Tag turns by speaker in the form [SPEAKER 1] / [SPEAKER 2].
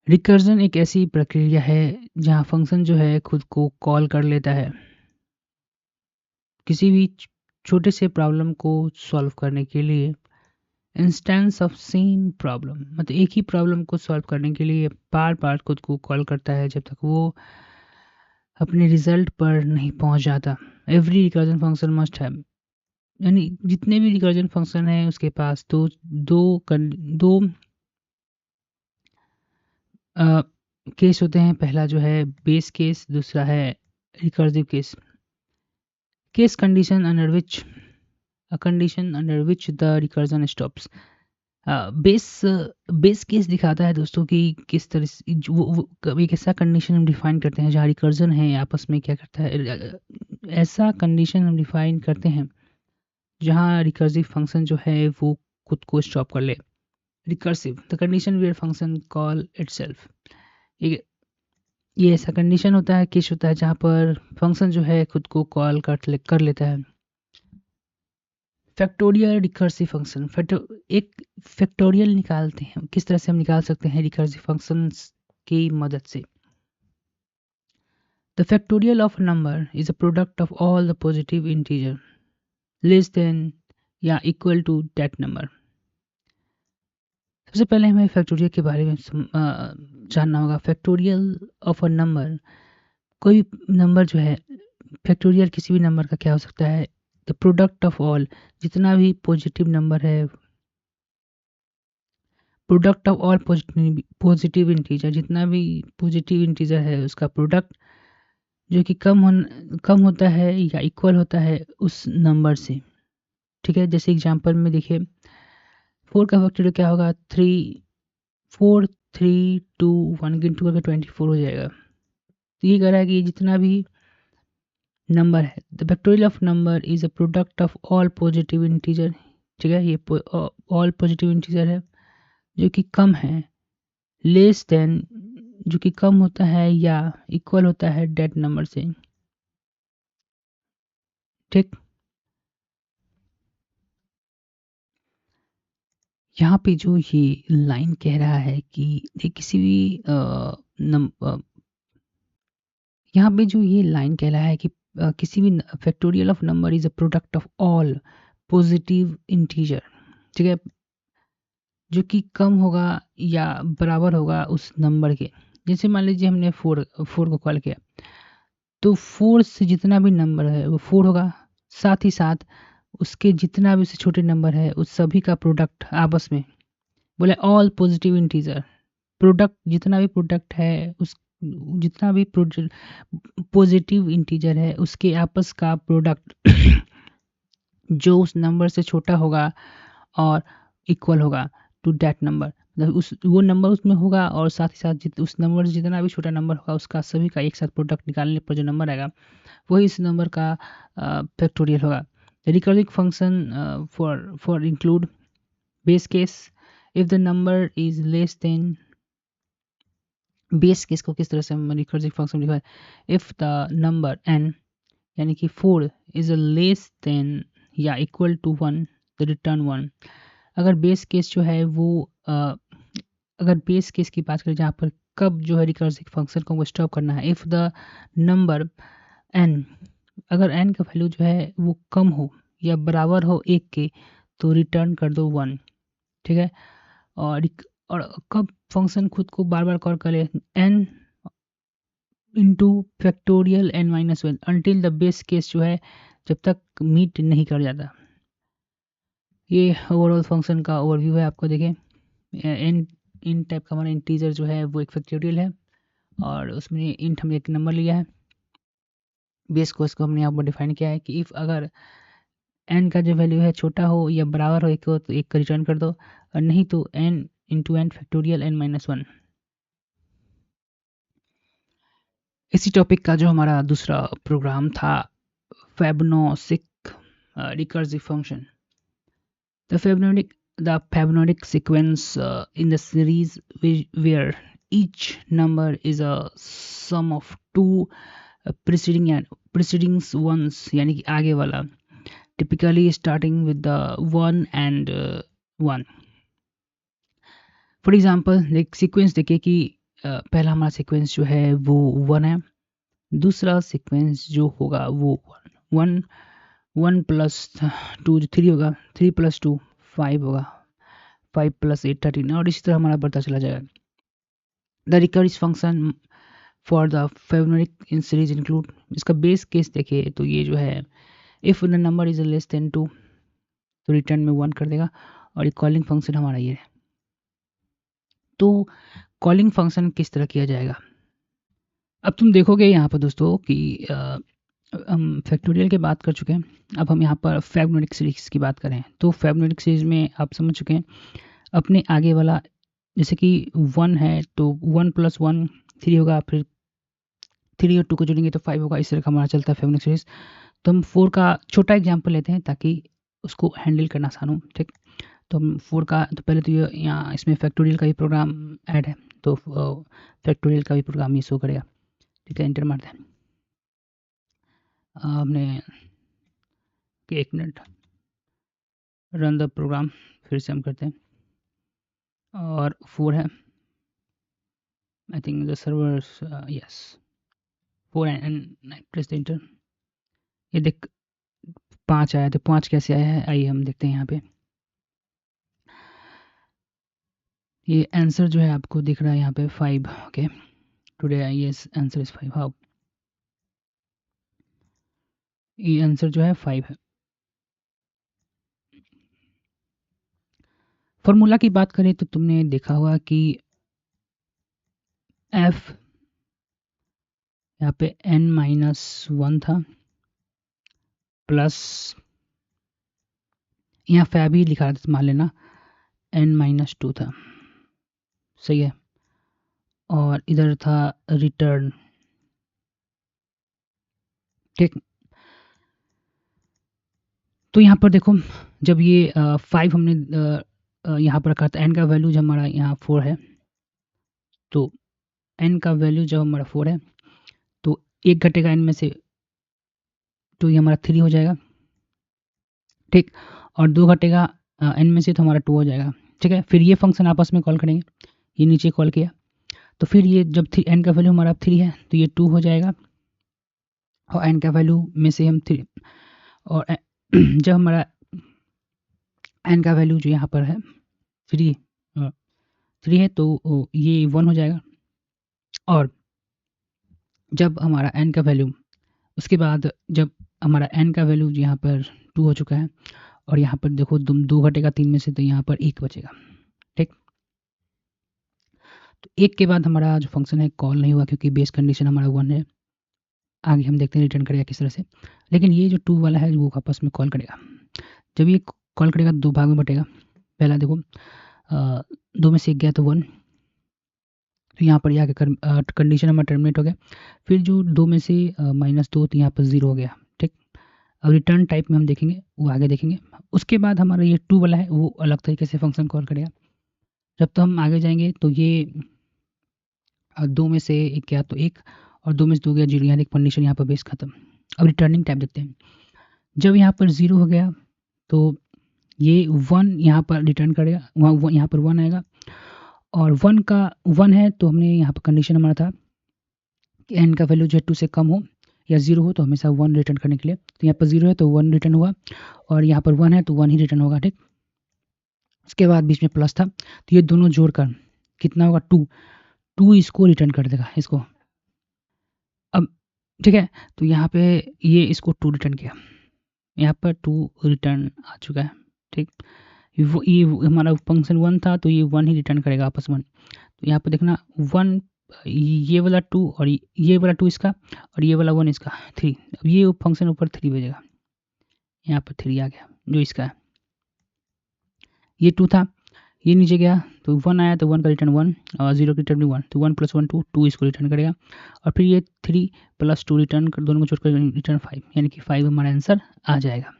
[SPEAKER 1] Recursion एक ऐसी प्रक्रिया है जहाँ फंक्शन जो है खुद को कॉल कर लेता है किसी भी छोटे से प्रॉब्लम को सॉल्व करने के लिए। इंस्टेंस ऑफ सेम प्रॉब्लम मतलब एक ही प्रॉब्लम को सॉल्व करने के लिए बार बार खुद को कॉल करता है जब तक वो अपने रिजल्ट पर नहीं पहुंच जाता। Every recursion function must have, यानी जितने भी रिकर्जन फंक्शन है उसके पास दो केस होते हैं। पहला जो है बेस केस, दूसरा है recursive case. Case condition under which a condition under which the recursion stops। Base base case दिखाता है दोस्तों कि किस तरह से एक ऐसा कंडीशन हम डिफाइन करते हैं जहाँ रिकर्जन है आपस में क्या करता है। ऐसा कंडीशन हम डिफाइन करते हैं जहाँ रिकर्सिव फंक्शन जो है वो खुद को स्टॉप कर ले। Recursive the condition where function call itself. ये ऐसा कंडीशन होता है, केस होता है जहाँ पर फंक्शन जो है खुद को कॉल कर लेता है। फैक्टोरियल रिकर्सिव फंक्शन, एक फैक्टोरियल निकालते हैं। किस तरह से हम निकाल सकते हैं रिकर्सिव फंक्शंस की मदद से। The factorial of number is a product of all the positive integer less than या इक्वल टू दैट नंबर। सबसे पहले हमें फैक्टोरियल के बारे में जानना होगा। फैक्टोरियल ऑफ अ नंबर, कोई नंबर जो है, फैक्टोरियल किसी भी नंबर का क्या हो सकता है। द प्रोडक्ट ऑफ ऑल, जितना भी पॉजिटिव नंबर है, product of all positive integer, जितना भी पॉजिटिव इंटीजर है उसका प्रोडक्ट जो कि कम होता है या इक्वल होता है उस नंबर से। ठीक है, जैसे एग्जांपल में देखिए 4 का फैक्टोरियल क्या होगा, 4 3 2 1 गिन 2 करके 24 हो जाएगा। तो ये कह रहा है कि जितना भी नंबर है, the factorial of number is a product of all positive integer. ठीक है, ये ऑल पॉजिटिव इंटीजर है जो कि कम है, लेस देन जो कि कम होता है या इक्वल होता है डेट नंबर से। ठीक, यहाँ पे जो ये लाइन कह रहा है कि ये किसी भी यहाँ पे जो ये लाइन कह रहा है कि किसी भी factorial of number is a product of all positive integer. ठीक है, जो कि कम होगा या बराबर होगा उस नंबर के। जैसे मान लीजिए हमने फोर को कॉल किया, तो 4 से जितना भी नंबर है वो 4 होगा, साथ ही साथ उसके जितना भी उससे छोटे नंबर है उस सभी का प्रोडक्ट आपस में, बोले ऑल पॉजिटिव इंटीजर, प्रोडक्ट जितना भी प्रोडक्ट है उस जितना भी पॉजिटिव इंटीजर है उसके आपस का प्रोडक्ट जो उस नंबर से छोटा होगा और इक्वल होगा टू दैट नंबर, मतलब उस वो नंबर उसमें होगा और साथ ही साथ उस नंबर से जितना भी छोटा नंबर होगा उसका सभी का एक साथ प्रोडक्ट निकालने पर जो नंबर आएगा वही इस नंबर का फैक्टोरियल होगा। Recursive function for include base case if the number is less than. Base case को किस तरह से हम रिकर्सिव फंक्शन लिखा है, इफ द नंबर n यानी कि 4 इज लेस देन या इक्वल टू 1 द रिटर्न 1। अगर बेस केस जो है वो अगर बेस केस की बात करें जहाँ पर कब जो है रिकर्सिव फंक्शन को स्टॉप करना है, इफ़ द नंबर n, अगर n का वैल्यू जो है वो कम हो या बराबर हो 1 के तो रिटर्न कर दो 1। ठीक है, और कब फंक्शन खुद को बार बार कॉल करे, n into factorial n minus one until the base case जो है जब तक मीट नहीं कर जाता। ये ओवरऑल फंक्शन का ओवरव्यू है। आपको देखें इन टाइप का हमारा इंटीजर जो है वो एक फैक्टोरियल है और उसमें इंट हमने एक नंबर लिया है, बेस को इसको हमने यहाँ पर डिफाइन किया है कि इफ़ अगर n का जो वैल्यू है छोटा हो या बराबर हो एक हो तो एक का रिटर्न कर दो, और नहीं तो n into n factorial n minus one. इसी टॉपिक का जो हमारा दूसरा प्रोग्राम था Fibonacci recursive function. The Fibonacci sequence in the series where each number is a sum of two preceding ones, यानी कि आगे वाला, typically starting with the 1 and 1। For example एक सीक्वेंस देखिए कि पहला हमारा सीक्वेंस जो है वो 1 है, दूसरा सीक्वेंस जो होगा वो 1 1 प्लस 2 जो 3 होगा, 3 प्लस 2 5 होगा, 5 प्लस 8 13, और इसी तरह हमारा बढ़ता चला जाएगा। The recursive function for the favourite in series include, इसका बेस केस देखिए तो ये जो है if the number is less than 2 तो रिटर्न में 1 कर देगा, और ये कॉलिंग फंक्शन हमारा ये है। तो कॉलिंग फंक्शन किस तरह किया जाएगा, अब तुम देखोगे यहाँ पर दोस्तों कि हम फैक्टोरियल की बात कर चुके हैं, अब हम यहाँ पर फैबोनॉटिक सीरीज की बात करें तो फैबोनॉटिक सीरीज में आप समझ चुके हैं अपने आगे वाला, जैसे कि 1 है तो 1 प्लस 1 3 होगा, फिर 3 और 2 को जोड़ेंगे तो 5 होगा, इस तरह का हमारा चलता है फैबोनॉटिक सीरीज। तो हम 4 का छोटा एग्जाम्पल लेते हैं ताकि उसको हैंडल करना आसान हो, ठीक। तो हम 4 का, तो पहले तो ये यहाँ इसमें फैक्टोरियल का भी प्रोग्राम ऐड है, तो फैक्टोरियल का भी प्रोग्राम ये शो करेगा, ठीक है। एंटर मारते हैं, हमने कि 1 मिनट रन द प्रोग्राम, फिर से हम करते हैं, और 4 है, I think the server yes 4 and press the enter. ये देख 5 आया, तो 5 कैसे आया है आइए हम देखते हैं यहाँ पे। ये आंसर जो है आपको दिख रहा है यहाँ पे 5, okay. Today yes answer is 5, how, ये आंसर जो है 5 है। फॉर्मूला की बात करें तो तुमने देखा होगा कि f यहाँ पे n-1 था, प्लस यहाँ पे भी लिखा था, मान लेना n-2 था, सही है, और इधर था रिटर्न, ठीक। तो यहाँ पर देखो जब ये 5 हमने यहाँ पर रखा था, n का वैल्यू जब हमारा यहाँ 4 है, तो n का वैल्यू जब हमारा 4 है तो 1 घटेगा n में से, तो ये हमारा 3 हो जाएगा, ठीक, और 2 घटेगा n में से तो हमारा 2 हो जाएगा, ठीक है। फिर ये फंक्शन आपस में कॉल करेंगे, ये नीचे कॉल किया, तो फिर ये जब n का वैल्यू हमारा 3 है तो ये 2 हो जाएगा, और n का वैल्यू में से हम 3, और जब हमारा n का वैल्यू जो यहाँ पर है 3 है तो ये 1 हो जाएगा, और जब हमारा n का वैल्यू, उसके बाद जब हमारा n का वैल्यू यहाँ पर 2 हो चुका है, और यहाँ पर देखो 2 घटेगा 3 में से तो यहाँ पर 1 बचेगा, ठीक। तो 1 के बाद हमारा जो फंक्शन है कॉल नहीं हुआ क्योंकि बेस कंडीशन हमारा 1 है, आगे हम देखते हैं रिटर्न करेगा किस तरह से, लेकिन ये जो 2 वाला है वो आपस में कॉल करेगा। जब ये कॉल करेगा 2 भाग में बटेगा, पहला देखो 2 में से 1 गया तो 1, तो यहाँ पर आके कंडीशन हमारा टर्मिनेट हो गया, फिर जो 2 में से -2 तो यहाँ पर 0 हो गया, ठीक। अब रिटर्न टाइप में हम देखेंगे, वो आगे देखेंगे। उसके बाद हमारा ये 2 वाला है वो अलग तरीके से फंक्शन कॉल करेगा, जब तो हम आगे जाएंगे तो ये 2 में से 1 गया तो 1, और 2 में से 2 गया 0, यहाँ एक कंडीशन यहाँ पर बेस खत्म। अब रिटर्निंग टाइप देखते हैं, जब यहाँ पर 0 हो गया तो ये 1 यहाँ पर रिटर्न करेगा, वहाँ यहाँ पर 1 आएगा, और 1 का 1 है तो हमने यहाँ पर कंडीशन हमारा था कि n का वैल्यू जो है 2 से कम हो या 0 हो तो हमेशा 1 रिटर्न करने के लिए, तो यहाँ पर 0 है तो 1 रिटर्न हुआ, और यहाँ पर 1 है तो 1 ही रिटर्न होगा, ठीक। उसके बाद बीच में प्लस था, तो ये दोनों जोड़कर कितना होगा 2 इसको रिटर्न कर देगा इसको। अब ठीक है, तो यहाँ पे ये इसको 2 रिटर्न किया, यहाँ पर 2 रिटर्न आ चुका है, ठीक। ये हमारा फंक्शन 1 था तो ये 1 ही रिटर्न करेगा आपस 1, तो यहाँ पर देखना 1 ये वाला 2 और ये वाला 2 इसका, और ये वाला 1 इसका 3, अब ये फंक्शन ऊपर 3 भेजेगा, यहाँ पर 3 आ गया जो इसका है, ये 2 था, ये नीचे गया तो 1 आया तो 1 का रिटर्न 1, और 0 का रिटर्न भी 1, तो 1 + 1 2 इसको रिटर्न करेगा, और फिर ये 3 + 2 रिटर्न दोनों को जोड़कर रिटर्न 5, यानी कि 5 हमारा आंसर आ जाएगा।